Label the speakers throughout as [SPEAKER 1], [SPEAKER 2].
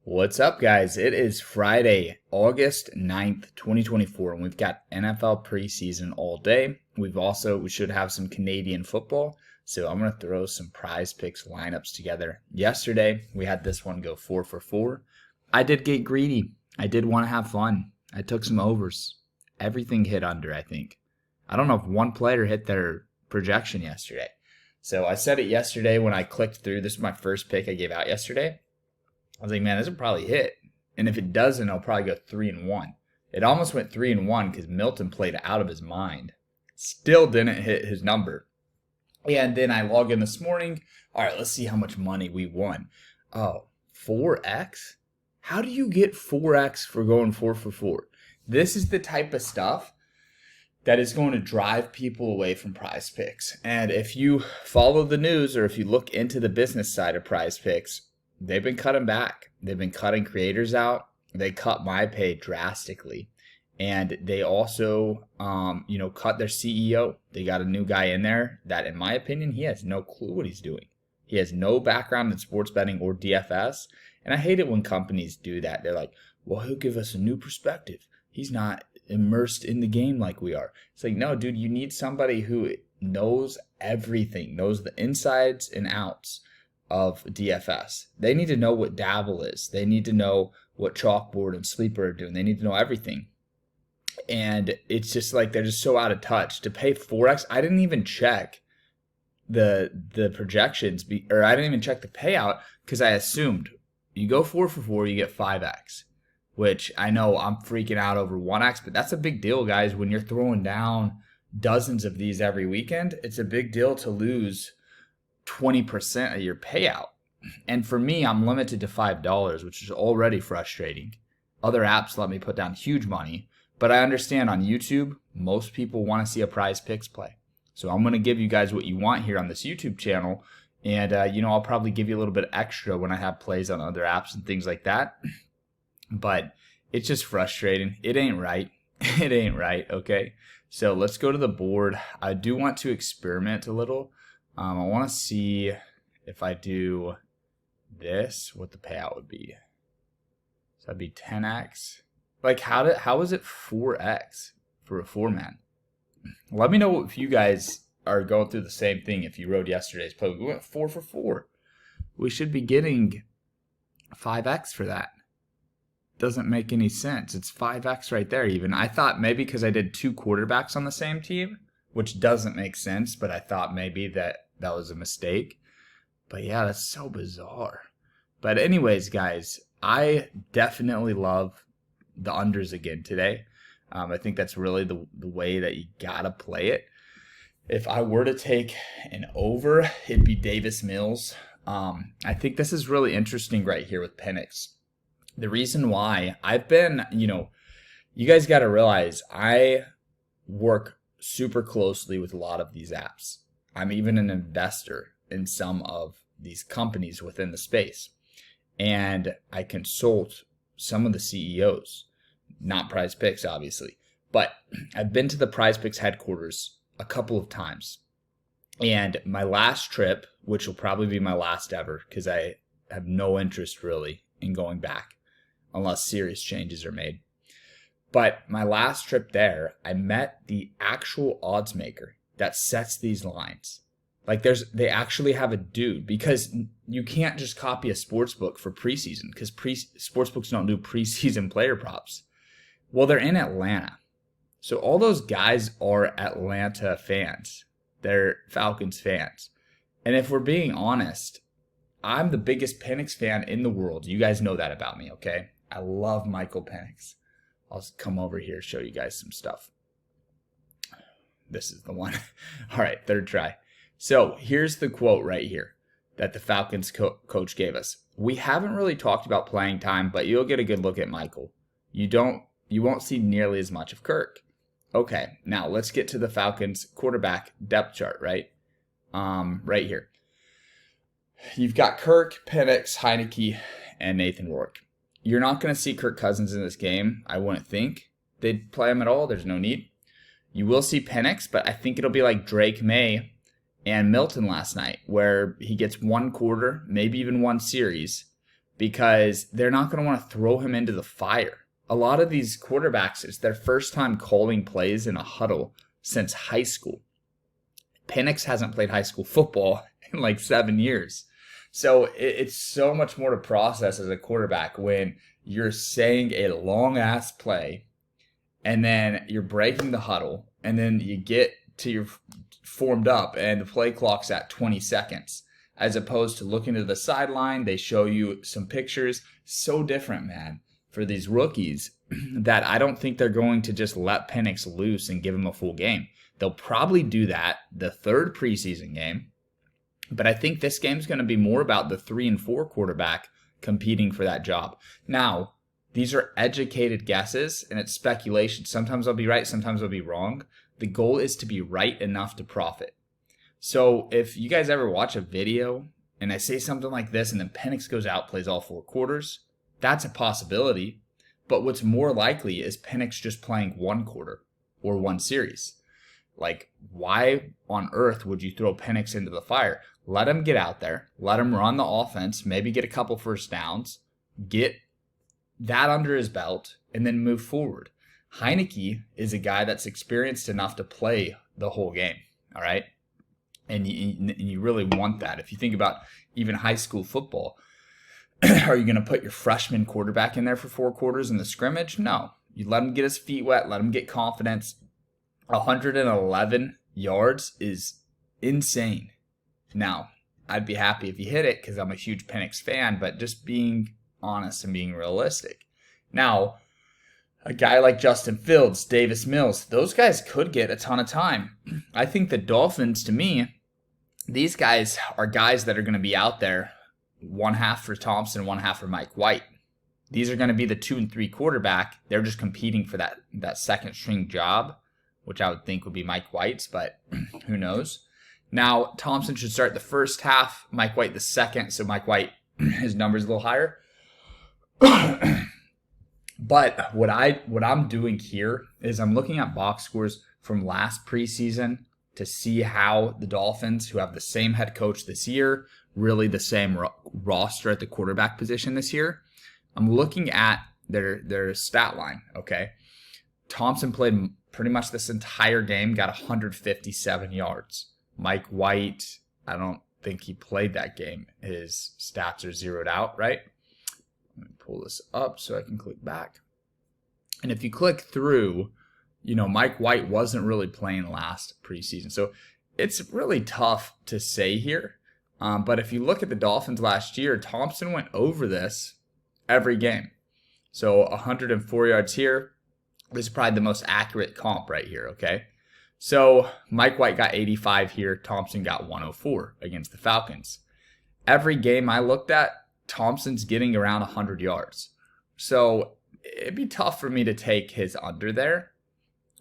[SPEAKER 1] What's up, guys? It is Friday, August 9th, 2024, and we've got NFL preseason all day. We should have some Canadian football, so I'm going to throw some PrizePicks lineups together. Yesterday, we had this one go 4 for 4. I did get greedy. I did want to have fun. I took some overs. Everything hit under, I think. I don't know if one player hit their projection yesterday. So I said it yesterday when I clicked through. This is my first pick I gave out yesterday. I was like, man, this will probably hit. And if it doesn't, I'll probably go 3-1. It almost went 3-1 because Milton played out of his mind. Still didn't hit his number. And then I log in this morning. All right, let's see how much money we won. Oh, 4x? How do you get 4x for going 4 for 4? This is the type of stuff that is going to drive people away from PrizePicks. And if you follow the news or if you look into the business side of PrizePicks, they've been cutting back. They've been cutting creators out. They cut my pay drastically. And they also, cut their CEO. They got a new guy in there that, in my opinion, he has no clue what he's doing. He has no background in sports betting or DFS. And I hate it when companies do that. They're like, well, he'll give us a new perspective. He's not immersed in the game like we are. It's like, no, dude, you need somebody who knows everything, knows the insides and outs of DFS. They need to know what Dabble is. They need to know what Chalkboard and Sleeper are doing. They need to know everything. And it's just like they're just so out of touch. To pay 4x, I didn't even check the projections, or I didn't even check the payout because I assumed you go 4 for 4, you get 5x, which I know I'm freaking out over 1x, but that's a big deal, guys. When you're throwing down dozens of these every weekend, it's a big deal to lose 20% of your payout. And for me, I'm limited to $5, which is already frustrating. Other apps let me put down huge money, but I understand on YouTube, most people want to see a PrizePicks play. So I'm going to give you guys what you want here on this YouTube channel. And, I'll probably give you a little bit extra when I have plays on other apps and things like that. But it's just frustrating. It ain't right. It ain't right, okay? So let's go to the board. I do want to experiment a little. I want to see if I do this, what the payout would be. So that'd be 10x. Like, how is it 4x for a 4-man? Let me know if you guys are going through the same thing. If you rode yesterday's play, we went 4 for 4. We should be getting 5x for that. Doesn't make any sense. It's 5x right there even. I thought maybe because I did 2 quarterbacks on the same team, which doesn't make sense, but I thought maybe that was a mistake. But yeah, that's so bizarre. But anyways, guys, I definitely love the unders again today. I think that's really the way that you gotta play it. If I were to take an over, it'd be Davis Mills. I think this is really interesting right here with Penix. The reason why I've been, you guys got to realize I work super closely with a lot of these apps. I'm even an investor in some of these companies within the space. And I consult some of the CEOs, not PrizePicks, obviously. But I've been to the PrizePicks headquarters a couple of times. And my last trip, which will probably be my last ever, because I have no interest really in going back unless serious changes are made. But my last trip there, I met the actual odds maker that sets these lines. Like they actually have a dude, because you can't just copy a sportsbook for preseason, because sportsbooks don't do preseason player props. Well, they're in Atlanta. So all those guys are Atlanta fans. They're Falcons fans. And if we're being honest, I'm the biggest Penix fan in the world. You guys know that about me, okay? I love Michael Penix. I'll come over here and show you guys some stuff. This is the one. All right, third try. So here's the quote right here that the Falcons coach gave us. We haven't really talked about playing time, but you'll get a good look at Michael. You won't see nearly as much of Kirk. Okay, now let's get to the Falcons quarterback depth chart, right? Right here. You've got Kirk, Penix, Heineke, and Nathan Rourke. You're not going to see Kirk Cousins in this game. I wouldn't think they'd play him at all. There's no need. You will see Penix, but I think it'll be like Drake May and Milton last night, where he gets one quarter, maybe even one series, because they're not going to want to throw him into the fire. A lot of these quarterbacks, it's their first time calling plays in a huddle since high school. Penix hasn't played high school football in like 7 years. So it's so much more to process as a quarterback when you're saying a long-ass play and then you're breaking the huddle and then you get to your formed up and the play clock's at 20 seconds. As opposed to looking to the sideline, they show you some pictures. So different, man, for these rookies that I don't think they're going to just let Penix loose and give him a full game. They'll probably do that the third preseason game. But I think this game's going to be more about the 3 and 4 quarterback competing for that job. Now, these are educated guesses and it's speculation. Sometimes I'll be right, sometimes I'll be wrong. The goal is to be right enough to profit. So if you guys ever watch a video and I say something like this and then Penix goes out, plays all 4 quarters, that's a possibility. But what's more likely is Penix just playing 1 quarter or 1 series. Like, why on earth would you throw Penix into the fire? Let him get out there. Let him run the offense. Maybe get a couple first downs. Get that under his belt and then move forward. Heineke is a guy that's experienced enough to play the whole game. All right? And you really want that. If you think about even high school football, are you going to put your freshman quarterback in there for 4 quarters in the scrimmage? No. You let him get his feet wet. Let him get confidence. 111 yards is insane. Now, I'd be happy if you hit it because I'm a huge Penix fan, but just being honest and being realistic. Now, a guy like Justin Fields, Davis Mills, those guys could get a ton of time. I think the Dolphins, to me, these guys are guys that are going to be out there, 1/2 for Thompson, 1/2 for Mike White. These are going to be the 2 and 3 quarterback. They're just competing for that second string job, which I would think would be Mike White's, but who knows. Now, Thompson should start the first half, Mike White the second, so Mike White, his number's a little higher. But what I'm doing here is I'm looking at box scores from last preseason to see how the Dolphins, who have the same head coach this year, really the same roster at the quarterback position this year, I'm looking at their stat line, okay? Thompson played pretty much this entire game, got 157 yards. Mike White, I don't think he played that game. His stats are zeroed out, right? Let me pull this up so I can click back. And if you click through, Mike White wasn't really playing last preseason. So it's really tough to say here. But if you look at the Dolphins last year, Thompson went over this every game. So 104 yards here. This is probably the most accurate comp right here, okay? So Mike White got 85 here. Thompson got 104 against the Falcons. Every game I looked at, Thompson's getting around 100 yards. So it'd be tough for me to take his under there.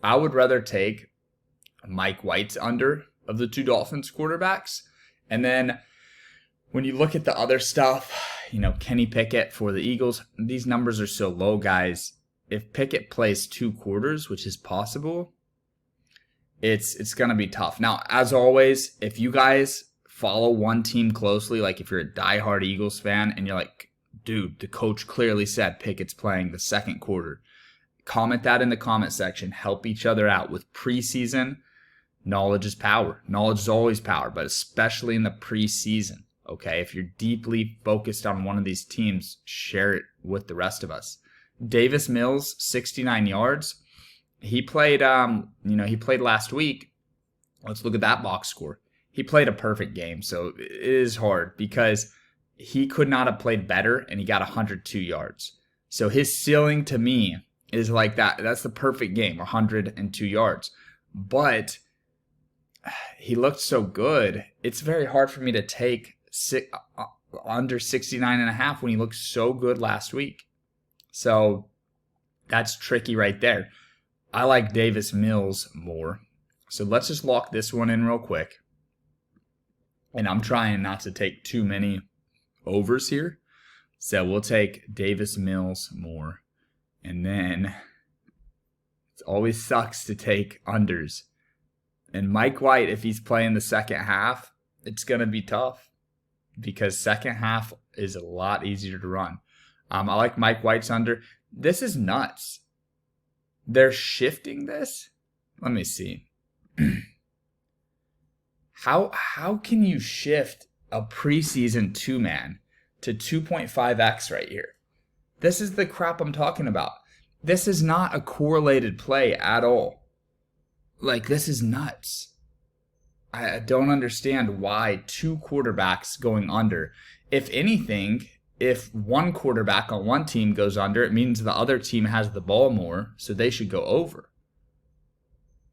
[SPEAKER 1] I would rather take Mike White's under of the 2 Dolphins quarterbacks. And then when you look at the other stuff, Kenny Pickett for the Eagles, these numbers are so low, guys. If Pickett plays 2 quarters, which is possible, it's going to be tough. Now, as always, if you guys follow one team closely, like if you're a diehard Eagles fan and you're like, dude, the coach clearly said Pickett's playing the second quarter, comment that in the comment section. Help each other out. With preseason, knowledge is power. Knowledge is always power, but especially in the preseason. Okay, if you're deeply focused on one of these teams, share it with the rest of us. Davis Mills, 69 yards. He played, he played last week. Let's look at that box score. He played a perfect game, so it is hard because he could not have played better, and he got 102 yards. So his ceiling to me is like that. That's the perfect game, 102 yards. But he looked so good. It's very hard for me to take under 69.5 when he looked so good last week. So that's tricky right there. I like Davis Mills more. So let's just lock this one in real quick. And I'm trying not to take too many overs here. So we'll take Davis Mills more. And then it always sucks to take unders. And Mike White, if he's playing the second half, it's going to be tough. because second half is a lot easier to run. I like Mike White's under. This is nuts. They're shifting this? Let me see. How can you shift a preseason 2-man to 2.5x right here? This is the crap I'm talking about. This is not a correlated play at all. Like, this is nuts. I don't understand why 2 quarterbacks going under. If anything, if one quarterback on one team goes under, it means the other team has the ball more, so they should go over.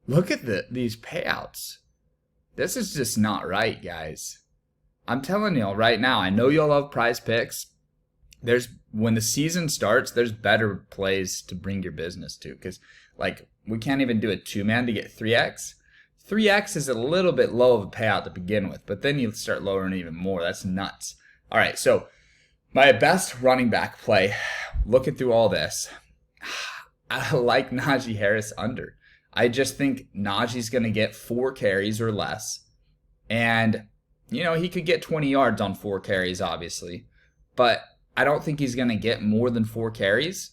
[SPEAKER 1] Look at these payouts. This is just not right, guys. I'm telling y'all right now, I know y'all love PrizePicks. When the season starts, there's better plays to bring your business to, because like we can't even do a 2-man to get 3x. 3x is a little bit low of a payout to begin with, but then you start lowering even more. That's nuts. All right, so my best running back play, looking through all this, I like Najee Harris under. I just think Najee's going to get 4 carries or less, and he could get 20 yards on 4 carries, obviously, but I don't think he's going to get more than 4 carries,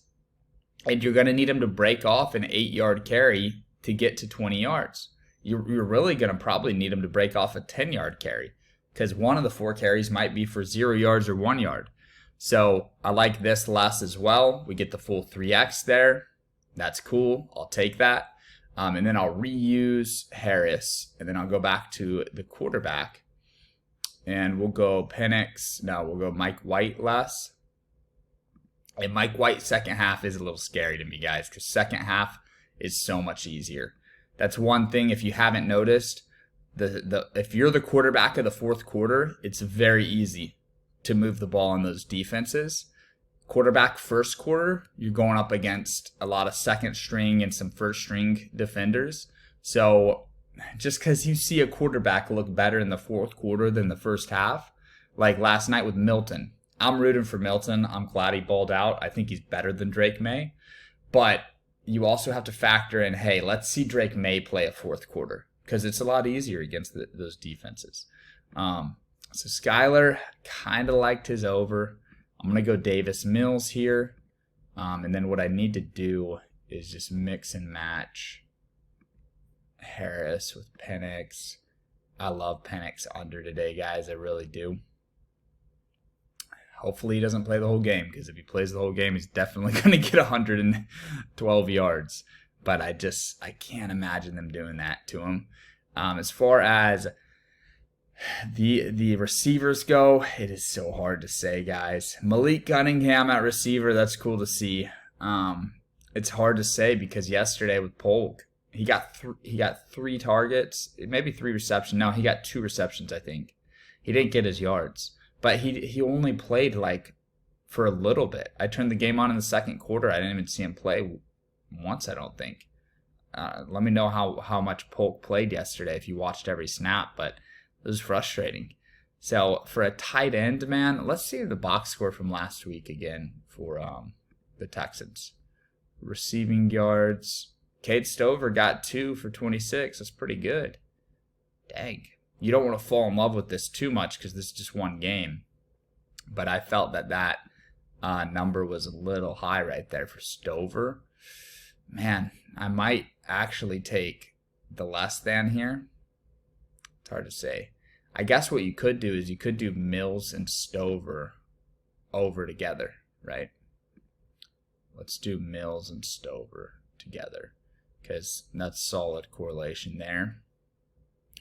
[SPEAKER 1] and you're going to need him to break off an 8-yard carry to get to 20 yards. You're really going to probably need him to break off a 10-yard carry, because one of the 4 carries might be for 0 yards or 1 yard. So I like this less as well. We get the full 3x there. That's cool. I'll take that. And then I'll reuse Harris, and then I'll go back to the quarterback, and we'll go Penix. No, we'll go Mike White less. And Mike White second half is a little scary to me, guys, because second half is so much easier. That's one thing, if you haven't noticed, if you're the quarterback of the fourth quarter, it's very easy to move the ball in those defenses. Quarterback first quarter, you're going up against a lot of second string and some first string defenders. So just because you see a quarterback look better in the fourth quarter than the first half, like last night with Milton, I'm rooting for Milton. I'm glad he balled out. I think he's better than Drake May. But you also have to factor in, hey, let's see Drake May play a fourth quarter, because it's a lot easier against those defenses. So Skyler, kind of liked his over. I'm going to go Davis Mills here. And then what I need to do is just mix and match Harris with Penix. I love Penix under today, guys. I really do. Hopefully he doesn't play the whole game, because if he plays the whole game, he's definitely going to get 112 yards. But I can't imagine them doing that to him. As far as the receivers go, it is so hard to say, guys. Malik Cunningham at receiver, that's cool to see. It's hard to say because yesterday with Polk, he got 3 targets, maybe 3 receptions. No, he got 2 receptions, I think. He didn't get his yards. But he only played like for a little bit. I turned the game on in the second quarter. I didn't even see him play once, I don't think. Let me know how much Polk played yesterday if you watched every snap, but it was frustrating. So for a tight end, man, let's see the box score from last week again for the Texans. Receiving yards. Cade Stover got 2 for 26. That's pretty good. Dang. You don't want to fall in love with this too much because this is just one game. But I felt that number was a little high right there for Stover. Man, I might actually take the less than here. It's hard to say. I guess what you could do is you could do Mills and Stover over together, right? Let's do Mills and Stover together because that's solid correlation there.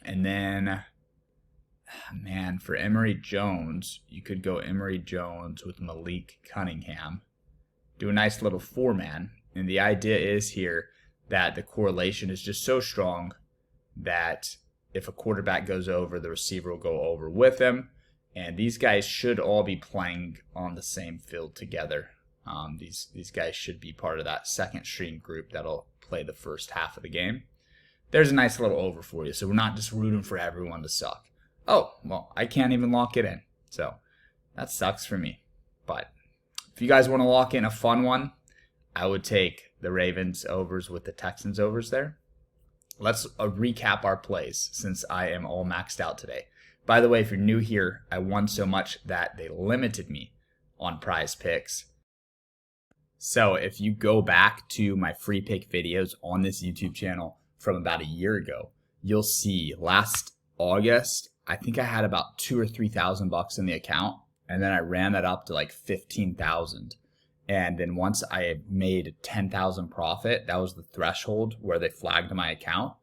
[SPEAKER 1] And then, man, for Emory Jones, you could go Emory Jones with Malik Cunningham. Do a nice little 4-man. And the idea is here that the correlation is just so strong that if a quarterback goes over, the receiver will go over with him. And these guys should all be playing on the same field together. These guys should be part of that second string group that'll play the first half of the game. There's a nice little over for you. So we're not just rooting for everyone to suck. Oh, well, I can't even lock it in. So that sucks for me. But if you guys want to lock in a fun one, I would take the Ravens overs with the Texans overs there. Let's recap our plays since I am all maxed out today. By the way, if you're new here, I won so much that they limited me on PrizePicks. So if you go back to my free pick videos on this YouTube channel from about a year ago, you'll see last August, I think I had about $2,000 or $3,000 in the account, and then I ran that up to like 15,000. And then once I made 10,000 profit, that was the threshold where they flagged my account.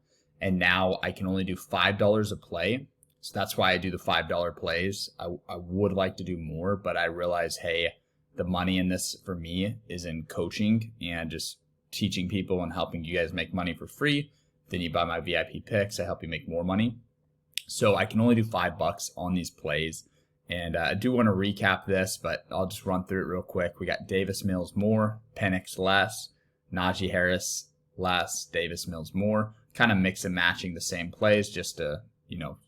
[SPEAKER 1] And now I can only do $5 a play. So that's why I do the $5 plays. I would like to do more, but I realize, hey, the money in this for me is in coaching and just teaching people and helping you guys make money for free. Then you buy my VIP picks. I help you make more money. So I can only do $5 on these plays. And I do want to recap this, but I'll just run through it real quick. We got Davis Mills more, Penix less, Najee Harris less, Davis Mills more. Kind of mix and matching the same plays just to,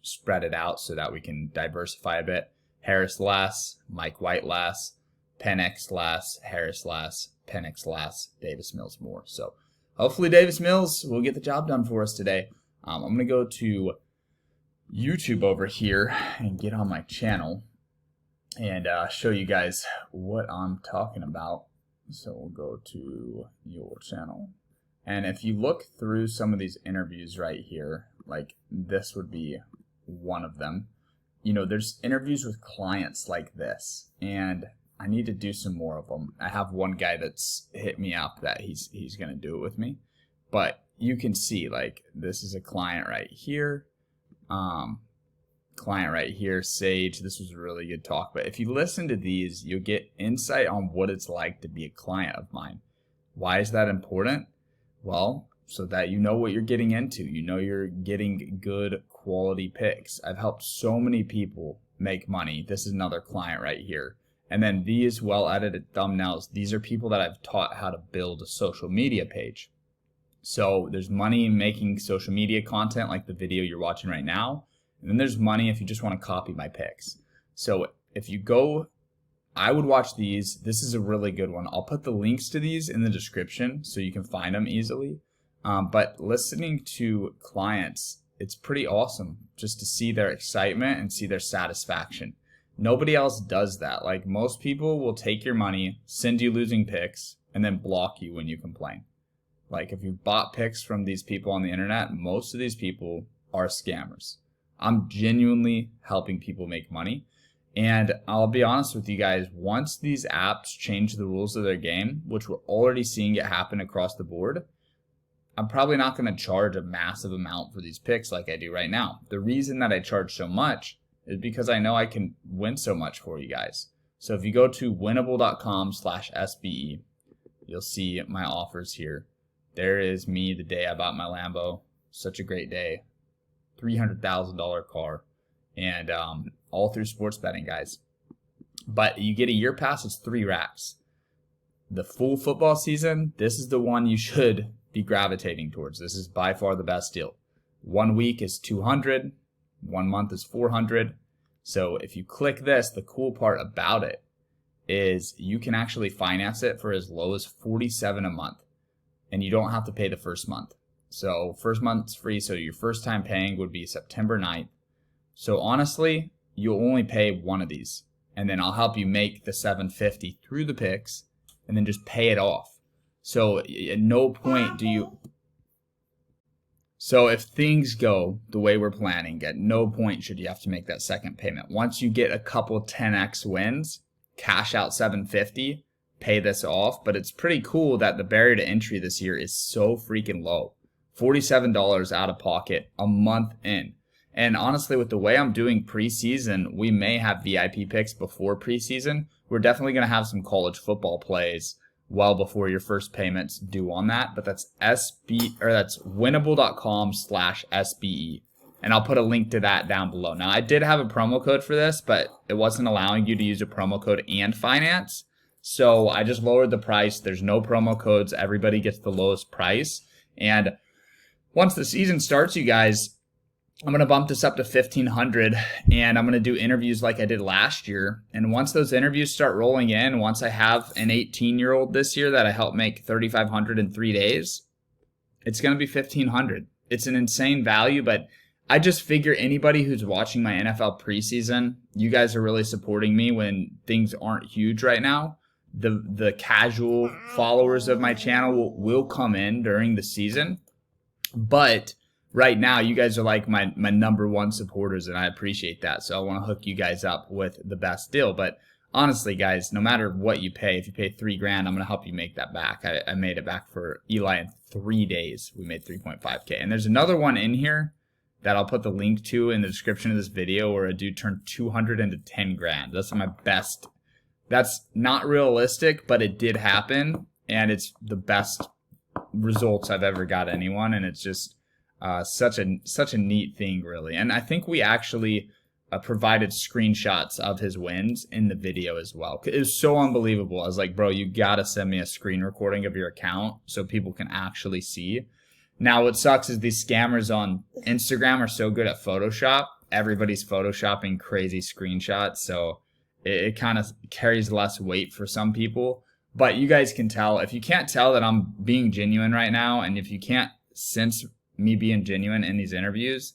[SPEAKER 1] spread it out so that we can diversify a bit. Harris less, Mike White less, Penix less, Harris less, Penix less, Davis Mills more. So hopefully Davis Mills will get the job done for us today. I'm going to go to YouTube over here and get on my channel and show you guys what I'm talking about. So we'll go to your channel. And if you look through some of these interviews right here, like this would be one of them. There's interviews with clients like this, and I need to do some more of them. I have one guy that's hit me up that he's going to do it with me. But you can see, like, this is a client right here. Client right here, Sage. This was a really good talk. But if you listen to these, you'll get insight on what it's like to be a client of mine. Why is that important? Well, so that you know what you're getting into. You're getting good quality picks. I've helped so many people make money. This is another client right here. And then these well-edited thumbnails, these are people that I've taught how to build a social media page. So there's money in making social media content like the video you're watching right now. And then there's money if you just want to copy my picks. So if you go, I would watch these. This is a really good one. I'll put the links to these in the description so you can find them easily. But listening to clients, it's pretty awesome just to see their excitement and see their satisfaction. Nobody else does that. Like, most people will take your money, send you losing picks, and then block you when you complain. Like, if you bought picks from these people on the internet, most of these people are scammers. I'm genuinely helping people make money. And I'll be honest with you guys, once these apps change the rules of their game, which we're already seeing it happen across the board, I'm probably not going to charge a massive amount for these picks like I do right now. The reason that I charge so much is because I know I can win so much for you guys. So if you go to winnable.com/SBE, you'll see my offers here. There is me the day I bought my Lambo. Such a great day. $300,000 car. And all through sports betting, guys. But you get a year pass, it's 3 racks. The full football season, this is the one you should be gravitating towards. This is by far the best deal. 1 week is 200, 1 month is 400. So if you click this, the cool part about it is you can actually finance it for as low as $47 a month, and you don't have to pay the first month. So first month's free, so your first time paying would be September 9th. So honestly, you'll only pay one of these, and then I'll help you make the $750 through the picks and then just pay it off. So at no point do you... So if things go the way we're planning, at no point should you have to make that second payment. Once you get a couple 10x wins, cash out $750, pay this off. But it's pretty cool that the barrier to entry this year is so freaking low. $47 out of pocket a month in. And honestly, with the way I'm doing preseason, we may have VIP picks before preseason. We're definitely going to have some college football plays well before your first payments due on that. But that's that's winnable.com/SBE. And I'll put a link to that down below. Now, I did have a promo code for this, but it wasn't allowing you to use a promo code and finance. So I just lowered the price. There's no promo codes. Everybody gets the lowest price. And once the season starts, you guys, I'm going to bump this up to $1,500, and I'm going to do interviews like I did last year. And once those interviews start rolling in, once I have an 18-year-old this year that I helped make $3,500 in 3 days, it's going to be $1,500. It's an insane value, but I just figure anybody who's watching my NFL preseason, you guys are really supporting me when things aren't huge right now. The casual followers of my channel will come in during the season, but right now you guys are like my number one supporters, and I appreciate that. So I want to hook you guys up with the best deal. But honestly, guys, no matter what you pay, if you pay $3,000, I'm going to help you make that back. I made it back for Eli in 3 days. We made 3.5K. And there's another one in here that I'll put the link to in the description of this video where a dude turned 200 into 10 grand. That's my best. That's not realistic, but it did happen, and it's the best results I've ever got anyone, and it's just such a neat thing, really. And I think we actually provided screenshots of his wins in the video as well. It was so unbelievable. I was like, bro, you gotta send me a screen recording of your account so people can actually see. Now, what sucks is these scammers on Instagram are so good at Photoshop. Everybody's photoshopping crazy screenshots, so it kind of carries less weight for some people. But you guys can tell. If you can't tell that I'm being genuine right now, and if you can't sense me being genuine in these interviews,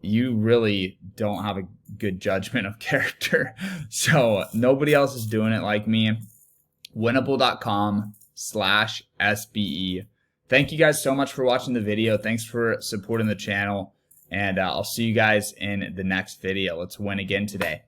[SPEAKER 1] you really don't have a good judgment of character. So nobody else is doing it like me. Winnable.com/SBE. Thank you guys so much for watching the video. Thanks for supporting the channel. And I'll see you guys in the next video. Let's win again today.